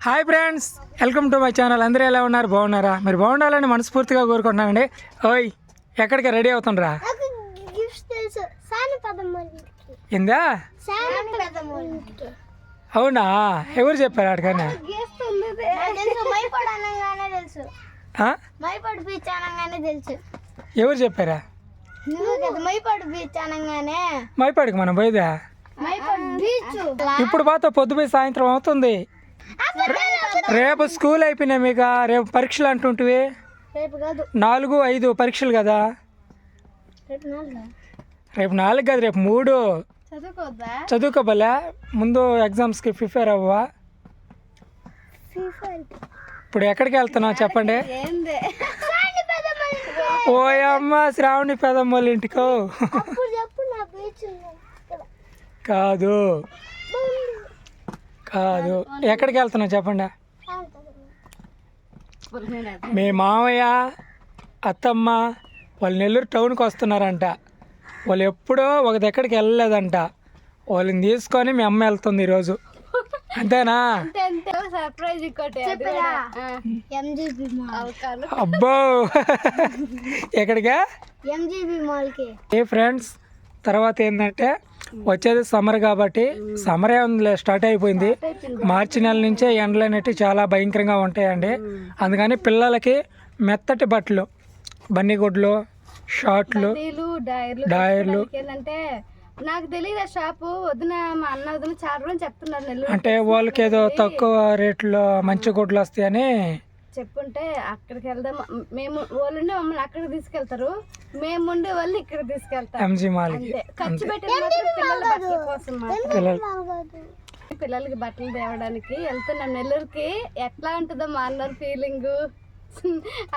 Hi friends, welcome to my channel. అందరూ ఎలా ఉన్నారు? బాగున్నారా? మీరు బాగుండాలని మనస్ఫూర్తిగా కోరుకుంటున్నానండి. ఓయ్, ఎక్కడికి రెడీ అవుతుండ్రా? ఇందా అవునా? ఎవరు చెప్పారు అక్కడికన్నా? ఎవరు చెప్పారా? మైపాడికి మనం పోయిదా? ఇప్పుడు పోతే పొద్దుపోయి సాయంత్రం అవుతుంది. రేపు స్కూల్ అయిపోయినాయి మీకు. రేపు పరీక్షలు అంటుంటివి. 4, 5 పరీక్షలు కదా. రేపు 4 కాదు, రేపు 3. చదువుకోబలే ముందు ఎగ్జామ్స్కి ప్రిపేర్ అవ్వవా? ఇప్పుడు ఎక్కడికి వెళ్తున్నావు చెప్పండి? ఓయమ్మ, శ్రావణి పెదమ్మ వాళ్ళ ఇంటికో? కాదు కాదు, ఎక్కడికి వెళ్తున్నావు చెప్పండి? మీ మామయ్య అత్తమ్మ వాళ్ళు నెల్లూరు టౌన్కి వస్తున్నారంట. వాళ్ళు ఎప్పుడో ఒక దగ్గరికి వెళ్ళలేదంట. వాళ్ళని తీసుకొని మీ అమ్మ వెళ్తుంది ఈరోజు. అంతేనా? అబ్బో, ఎక్కడిగా? ఏ ఫ్రెండ్స్, తర్వాత ఏంటంటే వచ్చేది సమ్మర్ కాబట్టి, సమ్మర్ ఏముందిలే స్టార్ట్ అయిపోయింది. మార్చి నెల నుంచే ఎండలు అనేవి చాలా భయంకరంగా ఉంటాయండి. అందుకని పిల్లలకి మెత్తటి బట్టలు, బన్నీగుడ్లు, షార్ట్లు, డైర్లు. నాకు తెలియదు షాపు. వదిన మా అన్న వదిన చాలా రోజులు చెప్తున్నారు. అంటే వాళ్ళకి ఏదో తక్కువ రేట్లో మంచి గుడ్లు వస్తాయని చెప్పుంటే అక్కడికి వెళ్దాం. మేము వాళ్ళుండే మమ్మల్ని అక్కడికి తీసుకెళ్తారు, మేము ఉండే వాళ్ళు ఇక్కడ తీసుకెళ్తారు. ఎంజీ మాల్కి ఖర్చు పెట్టేది పిల్లల బట్టల కోసం, పిల్లలకి బట్టలు తేవడానికి వెళ్తున్నాం నెల్లూరుకి. ఎట్లా ఉంటుందో మా అన్న ఫీలింగ్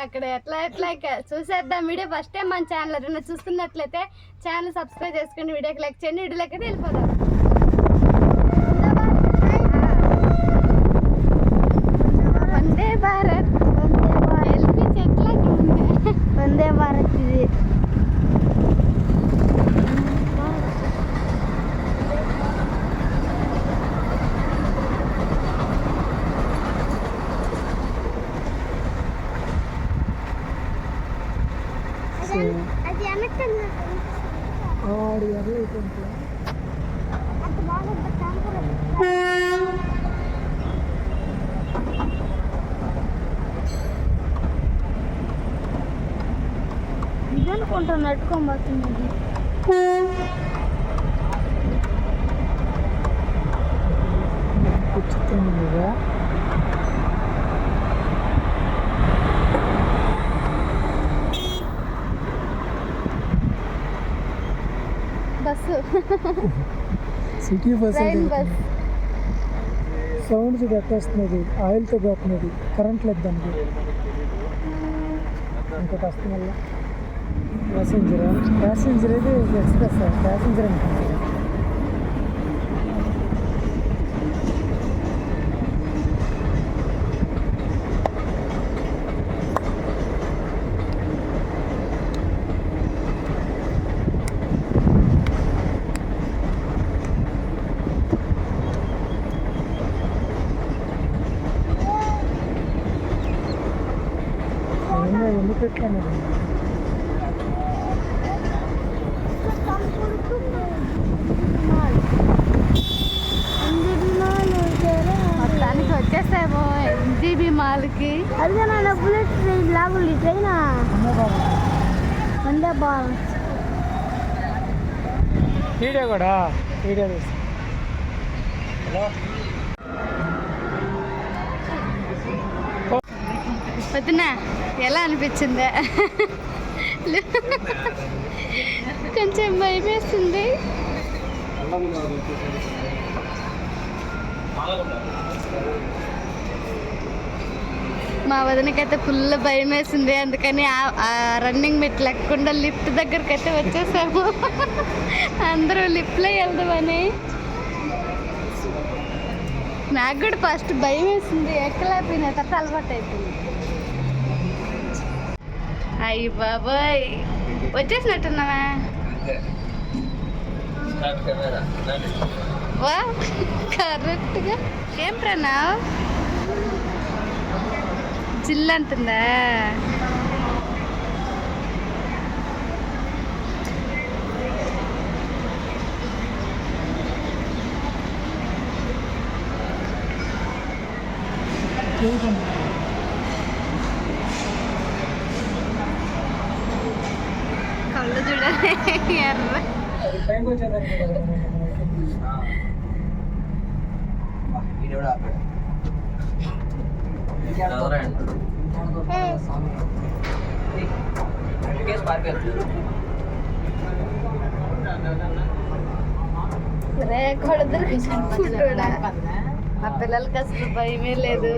అక్కడ ఎట్లా చూసేద్దాం. వీడియో ఫస్ట్ టైం మన ఛానల్ ఎవరైనా చూస్తున్నట్లయితే ఛానల్ సబ్స్క్రైబ్ చేసుకోండి, వీడియోకి లైక్ చేయండి. వీడియోకి వెళ్ళిపోదాం. వందే భారత్, ఎల్పి చెట్లకి వందే భారత్. ఇది ఇదనుకుంటా నట్టుకోబోతున్నది. Bus, city bus. Bus sound చూడు ఎట్లా వస్తున్నది, ఆయిల్తో పోతున్నది, కరెంట్ లేదు దానికి. ఇంకోటి వస్తుంది వల్ల ప్యాసింజర్ ఇది ఎక్స్ప్రెస్ ప్యాసింజర్ అనుకుంటుంది. ఎందుకు పెట్టాను? మొత్తానికి వచ్చేసాము ఎన్జీబీ మాల్కి. అదే నా బుల్లెట్ ట్రైన్ లాగుంది ట్రైన్. వందే భారత్ వీడియో కూడా వీడియో తీసి వదినా ఎలా అనిపించిందే? కొంచెం భయం వేస్తుంది. మా వదినకైతే ఫుల్ భయం వేసింది. అందుకని ఆ రన్నింగ్ మెట్లు లేకుండా లిఫ్ట్ దగ్గరికి అయితే వచ్చేసాము. అందరూ లిఫ్ట్లో వెళ్దామని. నాకు కూడా ఫస్ట్ భయం వేసింది, ఎక్కలేకపోయినా తర్వాత అలవాటు అయిపోయింది. అయ్యి బాబాయ్, వచ్చేసినట్టున్నావా? వా కరెక్ట్గా. ఏం ప్రణవ్ చిల్లు అంటుందా? కళ్ళు చూడాలి ఎర్ర. మా పిల్లలకి అసలు భయమే లేదు.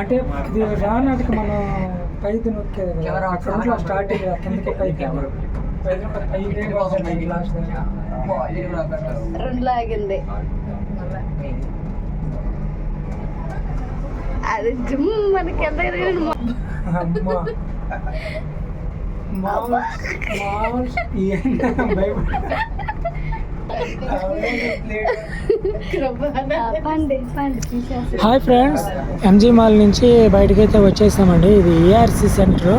అంటే ఇది రానాటికి మనం పైకి నొక్కేది కదా, అక్కడ స్టార్టింగ్ కిందకి పైకి రెండు ఆగింది. అది జిమ్ మనకి ఎంత హాయ్ ఫ్రెండ్స్, ఎంజీ మాల్ నుంచి బయటకైతే వచ్చేసామండి. ఇది ఏఆర్సి సెంటర్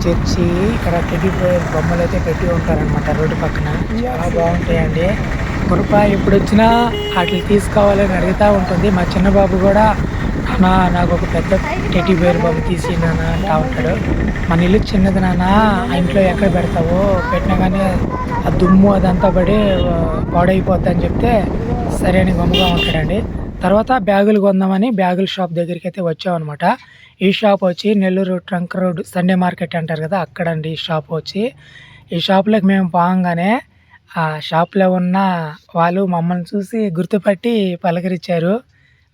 చర్చి. ఇక్కడ టెడ్డీ బేర్ బొమ్మలు అయితే పెట్టి ఉంటారనమాట రోడ్డు పక్కన. చాలా బాగుంటాయండి. కృప ఎప్పుడు వచ్చినా వాటిని తీసుకోవాలని అడుగుతూ ఉంటుంది. మా చిన్న బాబు కూడా నాన్న నాకు ఒక పెద్ద టెడ్డీ బేర్ బొమ్మ తీసి నాన్న అంటా ఉంటాడు. మన ఇల్లు చిన్నది నాన్న, ఆ ఇంట్లో ఎక్కడ పెడతావో, పెట్టినా కానీ ఆ దుమ్ము అదంతా పడి పాడైపోద్ది అని చెప్తే సరే అని గమ్ముగా ఉంటాడండి. తర్వాత బ్యాగులు కొందామని బ్యాగుల షాప్ దగ్గరికి అయితే వచ్చామన్నమాట. ఈ షాప్ వచ్చి Nellore trunk road Sunday market అంటారు కదా, అక్కడండి ఈ షాప్ వచ్చి. ఈ షాప్లోకి మేము పోగానే ఆ షాప్లో ఉన్న వాళ్ళు మమ్మల్ని చూసి గుర్తుపట్టి పలకరించారు.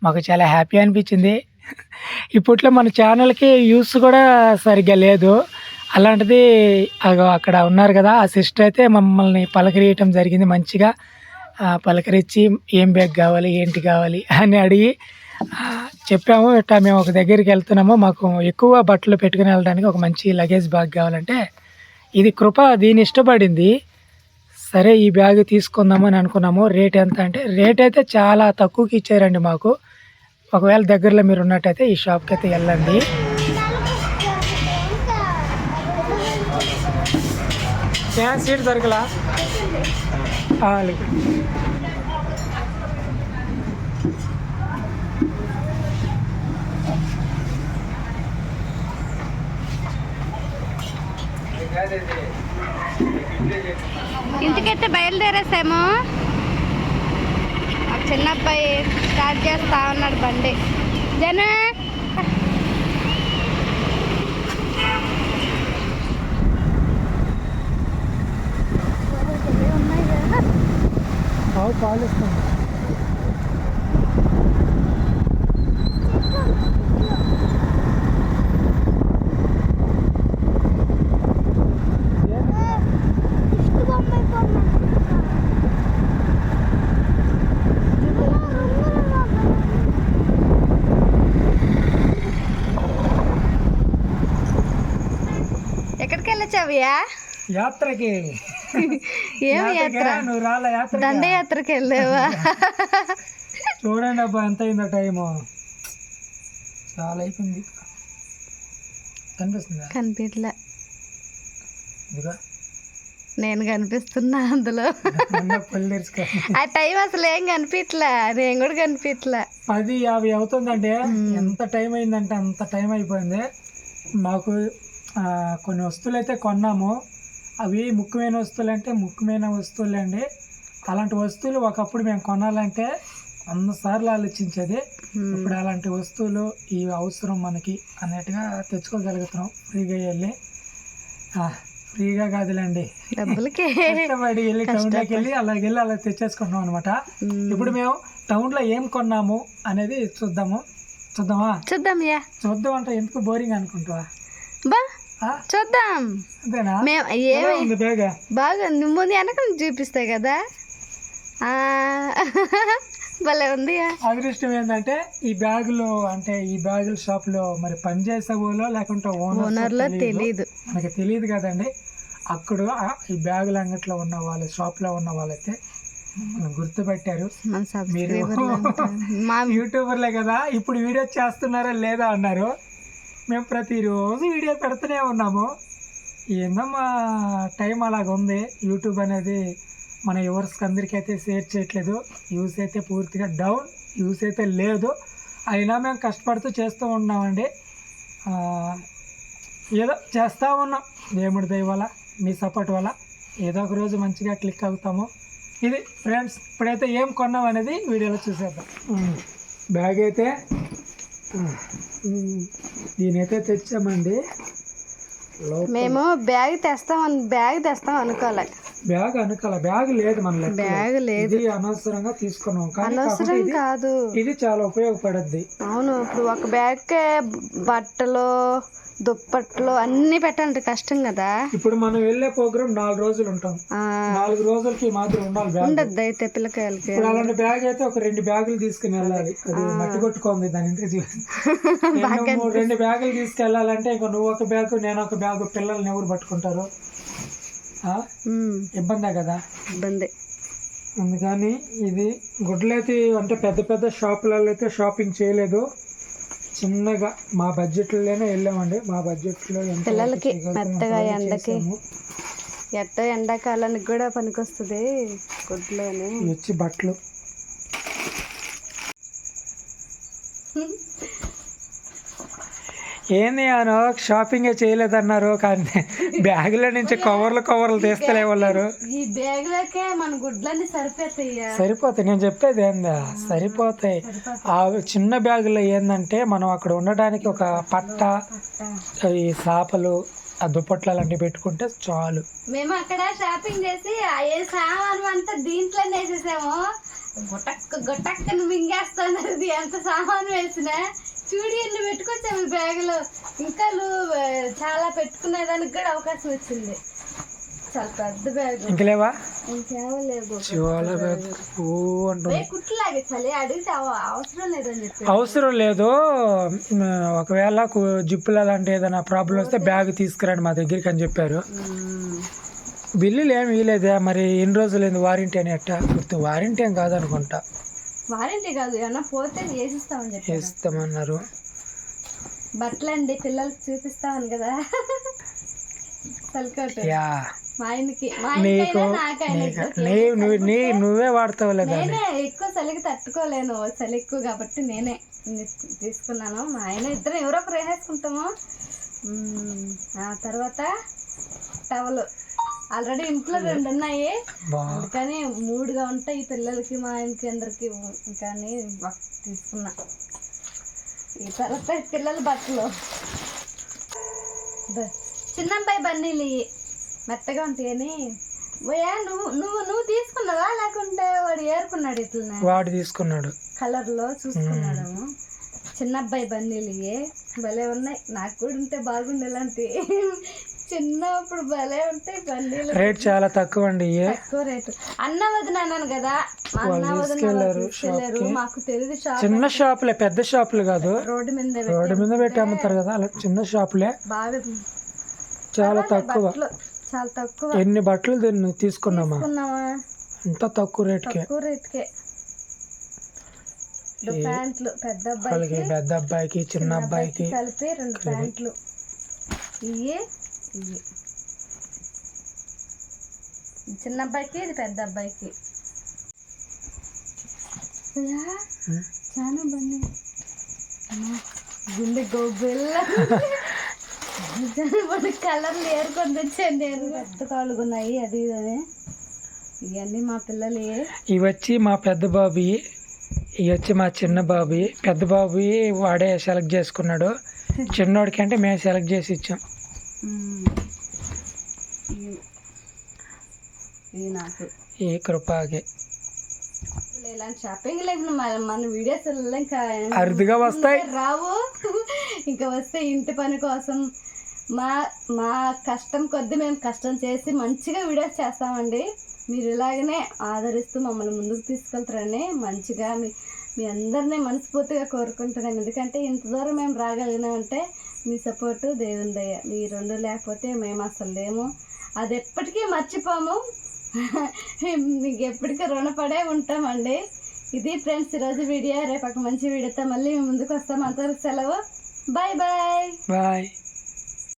మాకు చాలా హ్యాపీ అనిపించింది. ఇప్పట్లో మన ఛానల్కి యూస్ కూడా సరిగ్గా లేదు. అలాంటిది అక్కడ ఉన్నారు కదా, ఆ సిస్టర్ అయితే మమ్మల్ని పలకరియటం జరిగింది. మంచిగా పలకరించి ఏం బ్యాగ్ కావాలి ఏంటి కావాలి అని అడిగి చెప్పాము. ఇట్లా మేము ఒక దగ్గరికి వెళ్తున్నాము, మాకు ఎక్కువ బట్టలు పెట్టుకుని వెళ్ళడానికి ఒక మంచి లగేజ్ బ్యాగ్ కావాలంటే ఇది కృప దీని ఇష్టపడింది. సరే ఈ బ్యాగ్ తీసుకుందాము అని అనుకున్నాము. రేట్ ఎంత అంటే రేట్ అయితే చాలా తక్కువకి ఇచ్చారండి మాకు. ఒకవేళ దగ్గరలో మీరు ఉన్నట్టయితే ఈ షాప్కి అయితే వెళ్ళండి. సీట్ దొరకలా ఇంటికైతే బయలుదేరేసాము. చిన్న అబ్బాయి స్టార్ట్ చేస్తా ఉన్నాడు బండి. జన పాలు ఇస్తాను. ఎక్కడికి వెళ్ళొచ్చావయ్యా? యాత్రకి. ఏం యాత్ర? నువ్వు రాలే యాత్ర? దండయాత్రకి వెళ్ళావా? చూడండి అబ్బా ఎంత అయిందో టైము. చాలా అయిపోయింది. కనిపిస్తుందా? కనిపించలే. ఇదిగో నేను కనిపిస్తున్నా అందులో. ఆ టైం అసలు ఏం కనిపించలే, నేను కూడా కనిపించలే. 10:50 అవుతుందంటే ఎంత టైం అయిందంటే అంత టైం అయిపోయింది. మాకు కొన్ని వస్తువులు అయితే కొన్నాము. అవి ముఖ్యమైన వస్తువులు అంటే ముఖ్యమైన వస్తువులు అండి. అలాంటి వస్తువులు ఒకప్పుడు మేము కొనాలంటే 100 సార్లు ఆలోచించేది. ఇప్పుడు అలాంటి వస్తువులు ఈ అవసరం మనకి అన్నట్టుగా తెచ్చుకోగలుగుతున్నాం ఫ్రీగా వెళ్ళి. ఫ్రీగా కాదులేండి, డబ్బులకి కష్టపడి వెళ్ళి టౌన్లోకి వెళ్ళి అలా తెచ్చేసుకుంటున్నాం అనమాట. ఇప్పుడు మేము టౌన్లో ఏం కొన్నాము అనేది చూద్దామా? చూద్దాం అంటే ఎందుకు బోరింగ్ అనుకుంటావా? చూద్దాం. అంతేనా? బాగా ముందు వెనక చూపిస్తాయి కదా. భలే ఉంది. అదృష్టం ఏంటంటే ఈ బ్యాగులు అంటే ఈ బ్యాగుల షాప్ లో మరి పనిచేసే వాళ్ళో లేకుంటే ఓనర్లో తెలియదు, మనకి తెలియదు కదండి. అక్కడ ఈ బ్యాగుల అంగట్లో ఉన్న వాళ్ళు, షాప్ లో ఉన్న వాళ్ళైతే గుర్తుపెట్టారు మన మీరు మా యూట్యూబర్లే కదా, ఇప్పుడు వీడియో చేస్తున్నారా లేదా అన్నారు. మేము ప్రతిరోజు వీడియో పెడుతూనే ఉన్నాము. ఏందో మా టైం అలాగ ఉంది. యూట్యూబ్ అనేది మన వ్యూవర్స్కి అందరికీ అయితే షేర్ చేయట్లేదు. వ్యూస్ అయితే పూర్తిగా డౌన్, వ్యూస్ అయితే లేదు. అయినా మేము కష్టపడుతూ చేస్తూ ఉన్నామండి. ఏదో చేస్తూ ఉన్నాం దేవుడి దయ వల్ల, మీ సపోర్ట్ వల్ల ఏదో ఒక రోజు మంచిగా క్లిక్ అవుతాము. ఇది ఫ్రెండ్స్, ఇప్పుడైతే ఏం కొన్నాం అనేది వీడియోలో చూసేద్దాం. బ్యాగ్ అయితే దీనైతే తెచ్చామండి. మేము బ్యాగ్ తెస్తాం అనుకోలే. బ్యాగ్ లేదు మన బ్యాగ్ లేదు, ఇది అనవసరంగా తీసుకున్నాం. కానీ అనవసరం కాదు, ఇది చాలా ఉపయోగపడద్ది. అవును. ఇప్పుడు ఒక బ్యాగ్కే బట్టలు దుప్పట్లు అన్ని పెట్టాలంటే కష్టం కదా. ఇప్పుడు మనం వెళ్ళే ప్రోగ్రామ్ 4 రోజులు ఉంటాం. 4 రోజులకి మాత్రం ఉండాలి బ్యాగ్. ఉండద్దు అయితే పిల్లకాయలకి. ఇప్పుడు అలాంటి బ్యాగ్ అయితే ఒక 2 బ్యాగులు తీసుకుని వెళ్ళాలి. అది మట్టి కొట్టుకోండి దాని ఇంటికి 2 బ్యాగులు తీసుకెళ్ళాలంటే ఇంకా నువ్వు ఒక బ్యాగు నేను ఒక బ్యాగు, పిల్లల్ని ఎవరు పట్టుకుంటారు? ఇబ్బందే కదా. ఇబ్బంది. అందుకని ఇది గుడ్లు అయితే అంటే పెద్ద పెద్ద షాపులలో అయితే షాపింగ్ చేయలేదు. చిన్నగా మా బడ్జెట్లోనే వెళ్ళామండి. మా బడ్జెట్లో పిల్లలకి మెత్తగా ఎండకి ఎండాకాలానికి కూడా పనికొస్తుంది గుడ్లు అని వచ్చి బట్టలు. ఏంది అను షాపింగ్ చేయలేదన్నారు, కానీ బ్యాగులో నుంచి కవర్లు తీస్తలే వాళ్ళు. ఈ బ్యాగులకే మన గుడ్లన్నీ సరిపోతాయి. నేను చెప్పేది ఏందా, సరిపోతాయి. ఆ చిన్న బ్యాగులో ఏంటంటే మనం అక్కడ ఉండడానికి ఒక పట్ట, ఈ చేపలు, ఆ దుప్పట్లు అలాంటివి పెట్టుకుంటే చాలు. మేము అక్కడ షాపింగ్ చేసి ఏ సామాను అంతా దీంట్లో వేసేసాము. గొట్టక్కను మింగేస్తున్నది ఎంత సామాను వేసినా. చూడి ఎన్ని పెట్టుకొచ్చాము బ్యాగులో. ఇంకా చాలా పెట్టుకునేదానికి కూడా అవకాశం వచ్చింది. చాలా పెద్ద బ్యాగ్. ఇంకలేవా? ఇంకేమో లేవు. కుట్లు లాగించాలి, అడిగితే అవసరం లేదని చెప్పి. అవసరం లేదు. ఒకవేళ జిప్పులు అలాంటి ఏదైనా ప్రాబ్లం వస్తే బ్యాగ్ తీసుకురండి మా దగ్గరికి అని చెప్పారు. బిల్లులు ఏమి ఇవ్వలేదా? మరి ఎన్ని రోజులు అయింది వారంటీ అని? అట్టా గుర్తు వారంటీ ఏం కాదనుకుంటా. వారంటీ కాదు, ఏమన్నా పోతే వేసిస్తామని చెప్పి వేస్తామన్నారు. బట్టలండి పిల్లలకి చూపిస్తామని కదా. నువ్వే వాడతావు లేదా? నేనే ఎక్కువ చలికి తట్టుకోలేను, చలి ఎక్కువ కాబట్టి నేనే తీసుకున్నాను. మా ఆయన ఇద్దరు ఎవరో ఒకరు వేసేసుకుంటాము. ఆ తర్వాత టవల్ ఆల్రెడీ ఇంట్లో 2 ఉన్నాయి, అందుకని 3గా ఉంటాయి పిల్లలకి మా ఆయనకి అందరికి. కానీ తీసుకున్నా. ఈ తర్వాత పిల్లల బట్టలు, చిన్నబ్బాయి బన్నీలు మెత్తగా ఉంటాయని. నువ్వు తీసుకున్నావా లేకుంటే వాడు ఏరుకున్నాడు? ఇట్లా వాడు తీసుకున్నాడు, కలర్లో చూసుకున్నాడు. చిన్నబ్బాయి బన్నీలు భలే ఉన్నాయి. నాకు కూడా ఉంటే బాగుండే ఇలాంటి. చిన్నప్పుడు భలే ఉంటాయి బన్నీలు. రేట్ చాలా తక్కువ అండి. తక్కువ రేటు. అన్న వదినాను కదా, అన్న వదిన మాకు తెలియదు. చిన్న షాపులే, పెద్ద షాపులు కాదు. రోడ్డు మీద పెట్టి అమ్ముతారు కదా, అలా చిన్న షాపులే. బాగా చాలా తక్కువ. చాలా తక్కువ. ఎన్ని బట్టలు దీన్ని తీసుకున్నామా? ఇంత తక్కువ రేట్కే. ప్యాంట్లు పెద్ద అబ్బాయికి చిన్న అబ్బాయికి కలిపి 2 ప్యాంట్లు. ఇవి చిన్న అబ్బాయికి, ఇది పెద్ద అబ్బాయికి. చాలా బండి గుండె గోబెల్ల కలర్లు ఏరుకొని తెచ్చాను నేను. పెద్ద కాళ్ళుకున్నాయి అది ఇదని. ఇవన్నీ మా పిల్లలు. ఇవి వచ్చి మా పెద్ద బాబు, ఇవి వచ్చి మా చిన్న బాబు. పెద్ద బాబు వాడే సెలెక్ట్ చేసుకున్నాడు, చిన్నోడికి అంటే మేము సెలెక్ట్ చేసి ఇచ్చాం. నాకు ఈ కృపాకి ఇలాంటి షాపింగ్ లేదు. మన వీడియోస్ ఇంకా అరుదుగా వస్తాయి, రావు. ఇంకా వస్తే ఇంటి పని కోసం మా కష్టం కొద్దీ మేము కష్టం చేసి మంచిగా వీడియోస్ చేస్తామండి. మీరు ఇలాగనే ఆదరిస్తూ మమ్మల్ని ముందుకు తీసుకెళ్తారని మంచిగా మీ అందరినీ మనస్ఫూర్తిగా కోరుకుంటున్నాం. ఎందుకంటే ఇంత దూరం మేము రాగలిగినామంటే మీ సపోర్టు, దేవుని దయ. మీ 2 లేకపోతే మేము అసలు లేము. అది ఎప్పటికీ మర్చిపోము. మీకు ఎప్పటికీ రుణపడే ఉంటామండి. ఇది ఫ్రెండ్స్ ఈరోజు వీడియో. రేపు ఒక మంచి వీడియోతో మళ్ళీ మేము ముందుకు వస్తాం. అంతవరకు సెలవు. Bye bye. బాయ్.